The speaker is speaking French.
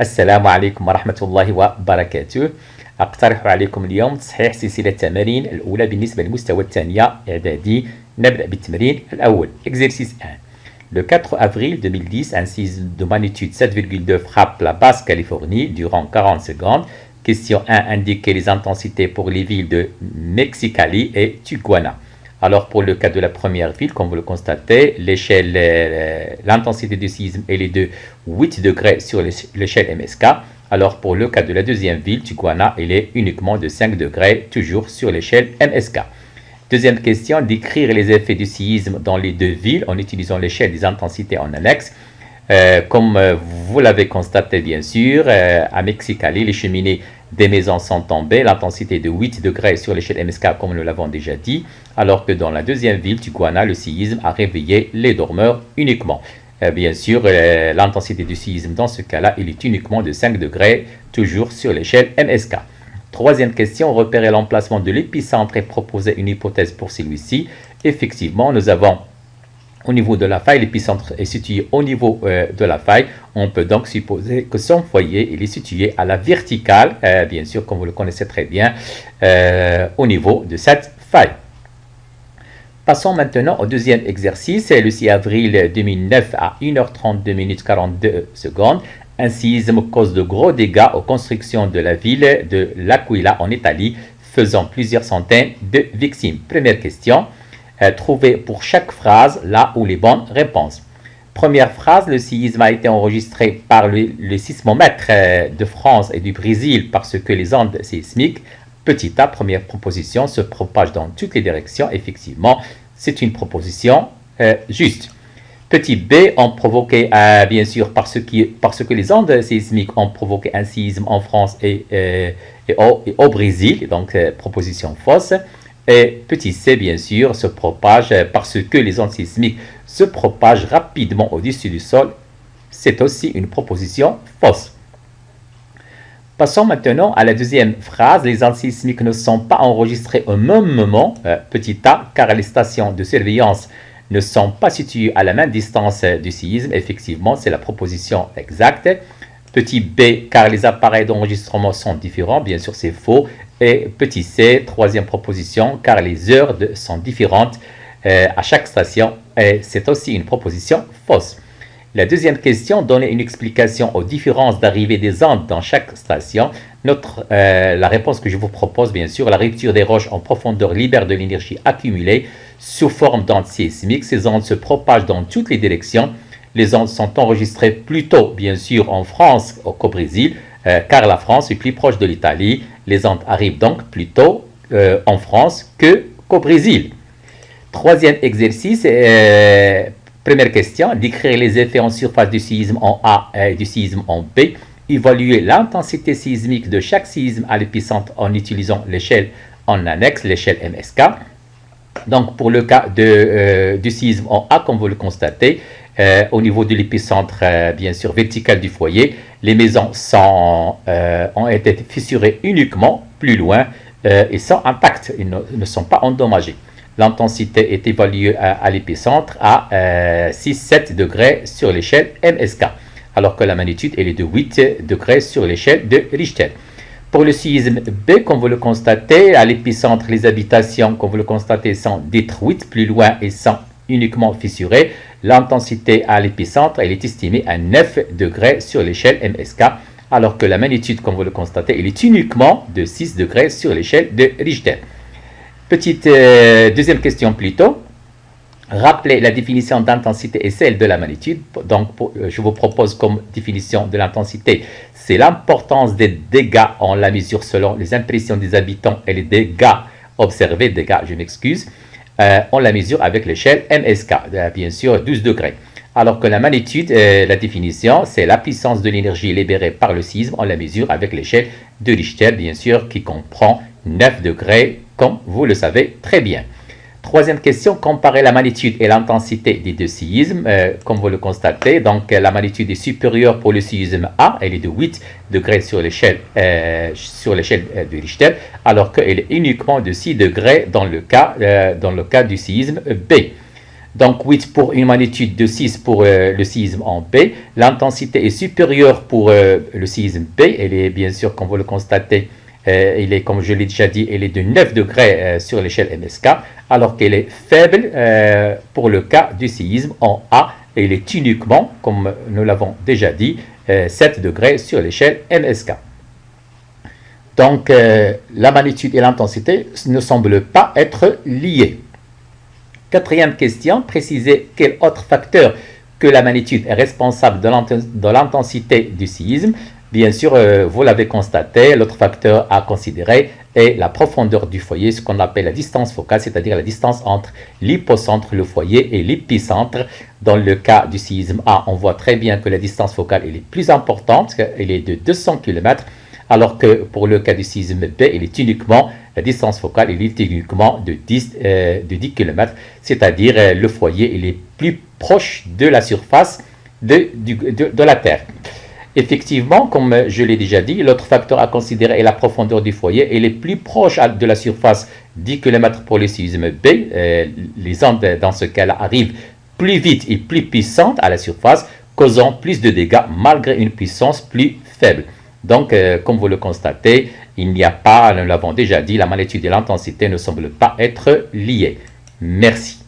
السلام عليكم ورحمة الله وبركاته. أقترح عليكم اليوم تصحيح سلسلة التمارين الأولى بالنسبة للمستوى الثانية إعدادي. نبدأ بالتمرين الأول. Exercice 1. Le 4 avril 2010, un séisme de magnitude 7,2 frappe la Basse-Californie durant 40 secondes. Question 1. Indiquez les intensités pour les villes de Mexicali et Tijuana. Alors pour le cas de la première ville, comme vous le constatez, l'intensité du séisme elle est de 8 degrés sur l'échelle MSK. Alors pour le cas de la deuxième ville, Tijuana, elle est uniquement de 5 degrés, toujours sur l'échelle MSK. Deuxième question, décrire les effets du séisme dans les deux villes en utilisant l'échelle des intensités en annexe. Comme vous l'avez constaté bien sûr, à Mexicali, les cheminées des maisons sont tombées, l'intensité de 8 degrés sur l'échelle MSK comme nous l'avons déjà dit, alors que dans la deuxième ville, Tijuana, le séisme a réveillé les dormeurs uniquement. Bien sûr, l'intensité du séisme dans ce cas-là, il est uniquement de 5 degrés, toujours sur l'échelle MSK. Troisième question, repérer l'emplacement de l'épicentre et proposer une hypothèse pour celui-ci. Effectivement, nous avons au niveau de la faille, l'épicentre est situé au niveau de la faille. On peut donc supposer que son foyer il est situé à la verticale, bien sûr, comme vous le connaissez très bien, au niveau de cette faille. Passons maintenant au deuxième exercice. Le 6 avril 2009 à 1h32 minutes 42 secondes. Un séisme cause de gros dégâts aux constructions de la ville de L'Aquila en Italie, faisant plusieurs centaines de victimes. Première question. Trouvez pour chaque phrase là où les bonnes réponses. Première phrase, le séisme a été enregistré par le sismomètre de France et du Brésil parce que les ondes sismiques, petit a, première proposition, se propagent dans toutes les directions. Effectivement, c'est une proposition juste. Petit b, ont provoqué, bien sûr, parce que les ondes sismiques ont provoqué un séisme en France et au Brésil, donc proposition fausse. Et petit c, bien sûr, se propage parce que les ondes sismiques se propagent rapidement au-dessus du sol. C'est aussi une proposition fausse. Passons maintenant à la deuxième phrase. Les ondes sismiques ne sont pas enregistrées au même moment, petit a, car les stations de surveillance ne sont pas situées à la même distance du séisme. Effectivement, c'est la proposition exacte. Petit b, car les appareils d'enregistrement sont différents. Bien sûr, c'est faux. Et petit c, troisième proposition, car les heures sont différentes à chaque station. Et c'est aussi une proposition fausse. La deuxième question, donner une explication aux différences d'arrivée des ondes dans chaque station. La réponse que je vous propose, bien sûr, la rupture des roches en profondeur libère de l'énergie accumulée sous forme d'ondes sismiques. Ces ondes se propagent dans toutes les directions. Les ondes sont enregistrées plutôt, bien sûr, en France qu'au Brésil, car la France est plus proche de l'Italie. Les ondes arrivent donc plutôt en France qu'au Brésil. Troisième exercice, première question, décrire les effets en surface du séisme en A et du séisme en B. Évaluer l'intensité sismique de chaque séisme à l'épicentre en utilisant l'échelle en annexe, l'échelle MSK. Donc pour le cas du séisme en A, comme vous le constatez, au niveau de l'épicentre, bien sûr, vertical du foyer, les maisons ont été fissurées uniquement plus loin et sans impact, ils ne sont pas endommagés. L'intensité est évaluée à l'épicentre à 6-7 degrés sur l'échelle MSK, alors que la magnitude elle est de 8 degrés sur l'échelle de Richter. Pour le séisme B, comme vous le constatez, à l'épicentre, les habitations, comme vous le constatez, sont détruites plus loin et sont uniquement fissurées. L'intensité à l'épicentre, elle est estimée à 9 degrés sur l'échelle MSK, alors que la magnitude, comme vous le constatez, elle est uniquement de 6 degrés sur l'échelle de Richter. Petite deuxième question plutôt. Rappelez la définition d'intensité et celle de la magnitude. Donc, je vous propose comme définition de l'intensité, c'est l'importance des dégâts, on la mesure selon les impressions des habitants et les dégâts observés, je m'excuse, on la mesure avec l'échelle MSK, bien sûr 12 degrés. Alors que la magnitude, la définition, c'est la puissance de l'énergie libérée par le séisme, on la mesure avec l'échelle de Richter, bien sûr, qui comprend 9 degrés, comme vous le savez très bien. Troisième question, comparer la magnitude et l'intensité des deux séismes. Comme vous le constatez, donc la magnitude est supérieure pour le séisme A, elle est de 8 degrés sur l'échelle de Richter, alors qu'elle est uniquement de 6 degrés dans le cas du séisme B. Donc 8 pour une magnitude de 6 pour le séisme en B. L'intensité est supérieure pour le séisme B. Elle est bien sûr, comme vous le constatez, il est, comme je l'ai déjà dit, elle est de 9 degrés sur l'échelle MSK, alors qu'elle est faible pour le cas du séisme en A. Et il est uniquement, comme nous l'avons déjà dit, 7 degrés sur l'échelle MSK. Donc, la magnitude et l'intensité ne semblent pas être liées. Quatrième question, précisez quel autre facteur que la magnitude est responsable de l'intensité du séisme. Bien sûr, vous l'avez constaté, l'autre facteur à considérer est la profondeur du foyer, ce qu'on appelle la distance focale, c'est-à-dire la distance entre l'hypocentre, le foyer, et l'épicentre. Dans le cas du séisme A, on voit très bien que la distance focale est plus importante, elle est de 200 km, alors que pour le cas du séisme B, la distance focale est uniquement de 10 km, c'est-à-dire le foyer est plus proche de la surface de la Terre. Effectivement, comme je l'ai déjà dit, l'autre facteur à considérer est la profondeur du foyer. Elle est plus proche de la surface 10 km pour le séisme B. Les ondes, dans ce cas-là, arrivent plus vite et plus puissantes à la surface, causant plus de dégâts malgré une puissance plus faible. Donc, comme vous le constatez, il n'y a pas, nous l'avons déjà dit, la magnitude et l'intensité ne semblent pas être liées. Merci.